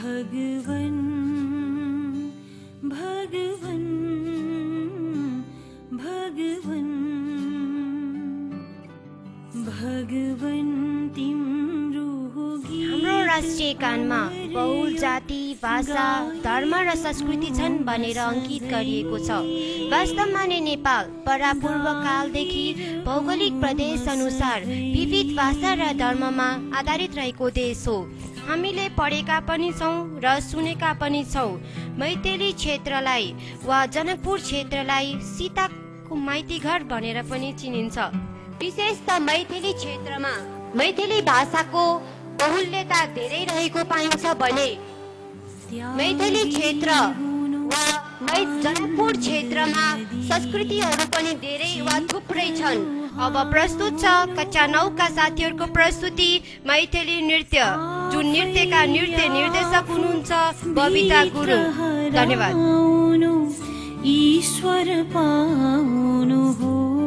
भगवन भगवन भगवन भगवन तिम्रो गीत हाम्रो राष्ट्रिय गानमा बहुल जाति भाषा धर्म र संस्कृति छन् भनेर अङ्कित गरिएको छ। वास्तवमा नै नेपाल परापूर्व कालदेखि भौगोलिक प्रदेश अनुसार विविध भाषा र धर्ममा आधारित रहेको देश हो। हामीले पढेका पनि छौँ र सुनेका पनि छौँ। मैथिली क्षेत्रलाई वा जनकपुर क्षेत्रलाई सीताको माइती घर भनेर पनि चिनिन्छ। विशेषतः मैथिली क्षेत्रमा मैथिली भाषाको बहुल्यता धेरै रहेको पाइन्छ भने मैथिली क्षेत्र वा जनकपुर क्षेत्रमा संस्कृतिहरू पनि धेरै वा थुप्रै छन्। अब प्रस्तुत छ कक्षा 9 का साथीहरूको प्रस्तुति मैथिली नृत्य, जुन नृत्यका नृत्य निर्देशक हुनुहुन्छ बबिता गुरुङ। धन्यवाद। ईश्वर पाउनु हो।